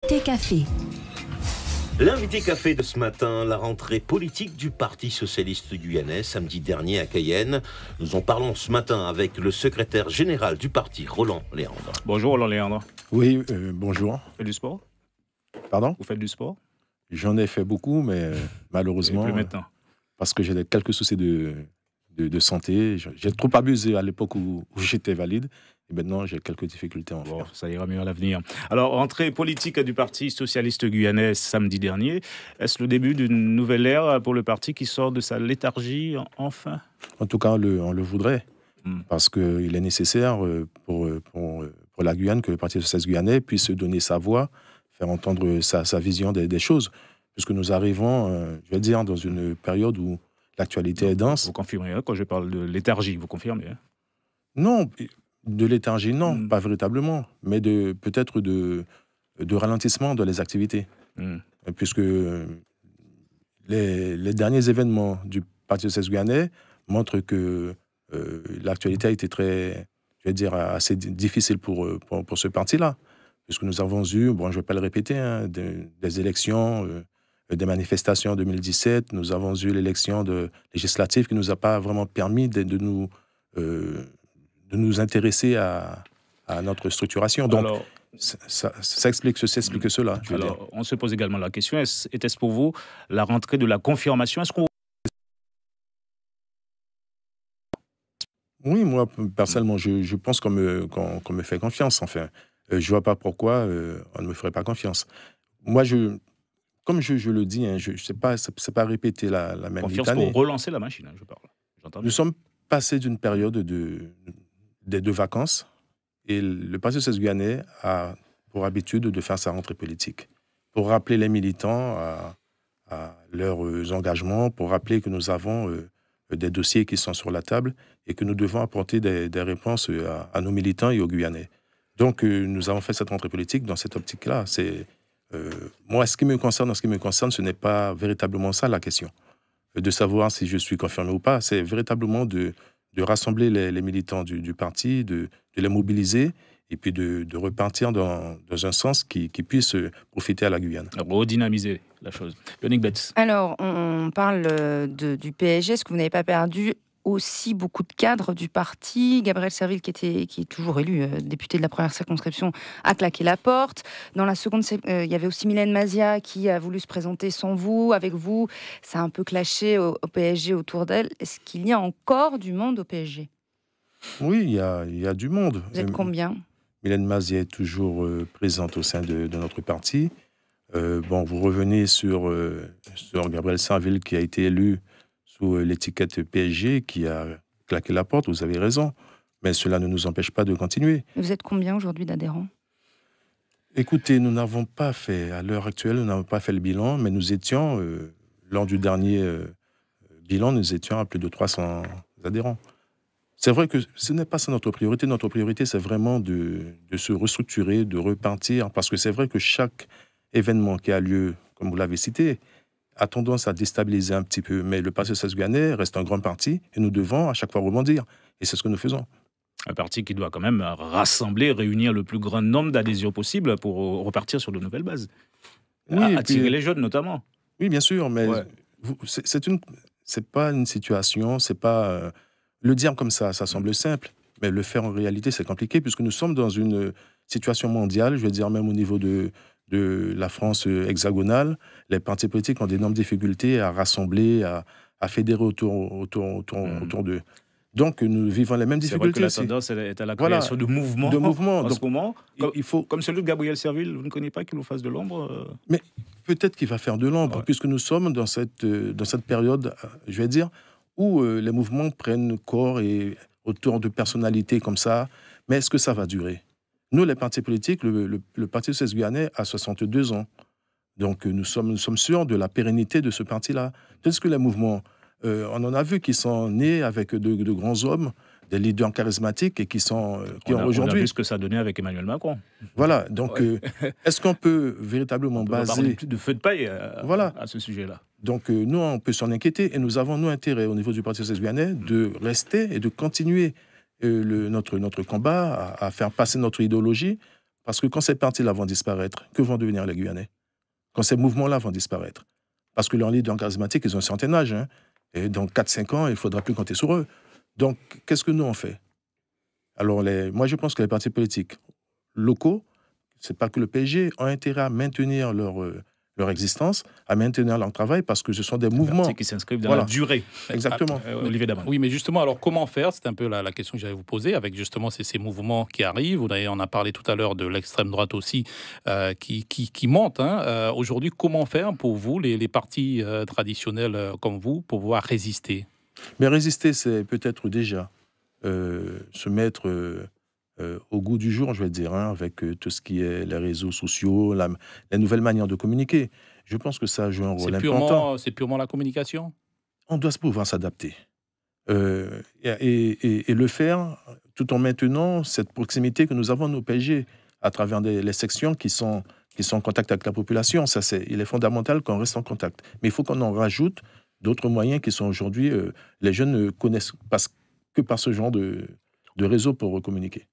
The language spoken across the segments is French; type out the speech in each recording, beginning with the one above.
Thé Café. L'invité café de ce matin, la rentrée politique du Parti socialiste guyanais, samedi dernier à Cayenne. Nous en parlons ce matin avec le secrétaire général du parti, Roland Léandre. Bonjour Roland Léandre. Oui, bonjour. Vous faites du sport? Pardon? Vous faites du sport? J'en ai fait beaucoup, mais malheureusement, Et plus maintenant. parce que j'ai quelques soucis de santé. J'ai trop abusé à l'époque où j'étais valide. Et maintenant, j'ai quelques difficultés à en Bon, faire. ça ira mieux à l'avenir. Alors, rentrée politique du Parti socialiste guyanais samedi dernier. Est-ce le début d'une nouvelle ère pour le parti qui sort de sa léthargie enfin? En tout cas, on le voudrait, parce qu'il est nécessaire pour la Guyane que le Parti socialiste guyanais puisse donner sa voix, faire entendre sa vision des choses. Puisque nous arrivons, je vais dire, dans une période où l'actualité est dense. Vous confirmez, hein, quand je parle de léthargie, vous confirmez, hein? Non, de léthargie, non, pas véritablement, mais peut-être de ralentissement dans les activités. Puisque les derniers événements du Parti socialiste guyanais montrent que l'actualité a été très, je vais dire, assez difficile pour ce parti-là. Puisque nous avons eu, bon, je ne vais pas le répéter, hein, des élections, des manifestations en 2017, nous avons eu l'élection législative qui ne nous a pas vraiment permis de nous intéresser à notre structuration. Donc, alors, ça explique cela. Alors, on se pose également la question, était-ce pour vous la rentrée de la confirmation? Oui, moi, personnellement, je pense qu'on me fait confiance, enfin. Je ne vois pas pourquoi on ne me ferait pas confiance. Moi, comme je le dis, hein, je ne sais pas, c'est pas répéter la même confiance litanie. Pour relancer la machine, hein, je parle. Nous sommes passés d'une période de vacances et le Parti socialiste guyanais a pour habitude de faire sa rentrée politique pour rappeler les militants à leurs engagements, pour rappeler que nous avons des dossiers qui sont sur la table et que nous devons apporter des réponses à nos militants et aux Guyanais. Donc, nous avons fait cette rentrée politique dans cette optique-là. Moi, en ce qui me concerne, ce n'est pas véritablement ça la question. De savoir si je suis confirmé ou pas, c'est véritablement de rassembler les militants du parti, de les mobiliser et puis de repartir dans un sens qui puisse profiter à la Guyane. Redynamiser la chose. Yannick Betts. Alors, on parle du PSG. Est-ce que vous n'avez pas perdu aussi beaucoup de cadres du parti? Gabriel Serville, qui est toujours élu député de la première circonscription, a claqué la porte. Dans la seconde, il y avait aussi Mylène Mazia qui a voulu se présenter sans vous, avec vous. Ça a un peu clashé au PSG autour d'elle. Est-ce qu'il y a encore du monde au PSG? Oui, il y a du monde. Vous êtes combien? Mylène Mazia est toujours présente au sein de notre parti. Vous revenez sur Gabriel Serville qui a été élu sous l'étiquette PSG, qui a claqué la porte, vous avez raison. Mais cela ne nous empêche pas de continuer. Vous êtes combien aujourd'hui d'adhérents? Écoutez, nous n'avons pas fait, à l'heure actuelle, nous n'avons pas fait le bilan, mais nous étions, lors du dernier bilan, nous étions à plus de 300 adhérents. C'est vrai que ce n'est pas ça notre priorité. Notre priorité, c'est vraiment de se restructurer, de repartir, parce que c'est vrai que chaque événement qui a lieu, comme vous l'avez cité, a tendance à déstabiliser un petit peu. Mais le Parti socialiste guyanais reste un grand parti et nous devons à chaque fois rebondir. Et c'est ce que nous faisons. Un parti qui doit quand même rassembler, réunir le plus grand nombre d'adhésions possible pour repartir sur de nouvelles bases. Oui, attirer les jeunes notamment. Oui, bien sûr, mais c'est pas une situation, c'est pas... le dire comme ça semble simple, mais le faire en réalité, c'est compliqué puisque nous sommes dans une situation mondiale, je vais dire même au niveau de la France hexagonale. Les partis politiques ont d'énormes difficultés à rassembler, à fédérer autour d'eux. Donc, nous vivons les mêmes difficultés. C'est vrai que la tendance est à la création de mouvements en ce moment. Comme celui de Gabriel Serville, vous ne connaissez pas qu'il nous fasse de l'ombre Mais peut-être qu'il va faire de l'ombre, puisque nous sommes dans cette période, je vais dire, où les mouvements prennent corps et autour de personnalités comme ça. Mais est-ce que ça va durer? Nous, les partis politiques, le Parti socialiste guyanais a 62 ans. Donc, nous sommes sûrs de la pérennité de ce parti-là. Tandis que les mouvements, on en a vu qui sont nés avec de grands hommes, des leaders charismatiques et qui ont aujourd'hui... On a vu ce que ça donnait avec Emmanuel Macron. Voilà. Donc, est-ce qu'on peut véritablement baser... de feu de paille à ce sujet-là. Donc, nous, on peut s'en inquiéter. Et nous avons, intérêt au niveau du Parti socialiste guyanais de rester et de continuer notre combat à faire passer notre idéologie Parce que quand ces partis-là vont disparaître, que vont devenir les Guyanais? Quand ces mouvements-là vont disparaître? Parce que leurs leaders charismatiques, ils ont un certain âge. Hein, et dans 4-5 ans, il ne faudra plus compter sur eux. Donc, qu'est-ce que nous, on fait? Alors, moi, je pense que les partis politiques locaux, ce n'est pas que le PSG, ont intérêt à maintenir leur existence, à maintenir leur travail, parce que ce sont des mouvements qui s'inscrivent dans la durée. Exactement. Olivier Daman. Oui, mais justement, alors comment faire? C'est un peu la question que j'allais vous poser, avec justement ces mouvements qui arrivent. On a parlé tout à l'heure de l'extrême droite aussi, qui monte. Hein. Aujourd'hui, comment faire pour vous, les partis traditionnels comme vous, pour pouvoir résister? Mais résister, c'est peut-être déjà se mettre au goût du jour, je vais dire, hein, avec tout ce qui est les réseaux sociaux, les nouvelles manières de communiquer. Je pense que ça joue un rôle important. C'est purement la communication? On doit pouvoir s'adapter. Et le faire tout en maintenant cette proximité que nous avons nos PSG à travers les sections qui sont en contact avec la population. Il est fondamental qu'on reste en contact. Mais il faut qu'on en rajoute d'autres moyens qui sont aujourd'hui... les jeunes ne connaissent pas que par ce genre de réseau pour communiquer.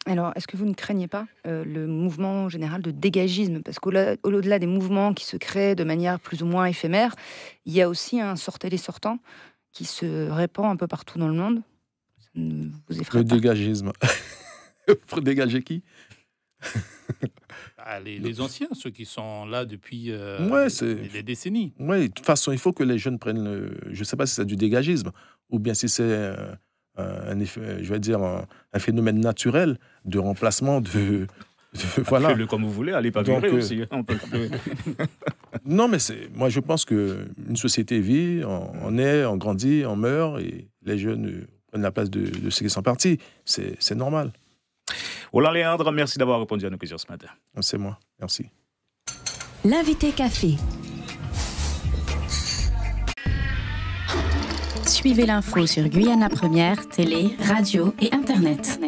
Alors, est-ce que vous ne craignez pas le mouvement général de dégagisme? Parce qu'au-delà des mouvements qui se créent de manière plus ou moins éphémère, il y a aussi un sortez-les-sortants qui se répand un peu partout dans le monde. Ça ne vous effraie pas? Le dégagisme. Pour dégager qui? Les anciens, ceux qui sont là depuis des décennies. Oui, de toute façon, il faut que les jeunes prennent je ne sais pas si c'est du dégagisme ou bien si c'est un effet, je vais dire un phénomène naturel de remplacement voilà. Faites-le comme vous voulez, allez pas virer aussi. Non, mais moi je pense qu'une société vit, on naît, on grandit, on meurt, et les jeunes prennent la place de ceux qui sont partis. C'est normal. Roland Léandre, merci d'avoir répondu à nos questions ce matin. C'est moi, merci. L'invité café. Suivez l'info sur Guyana Première, télé, radio et internet.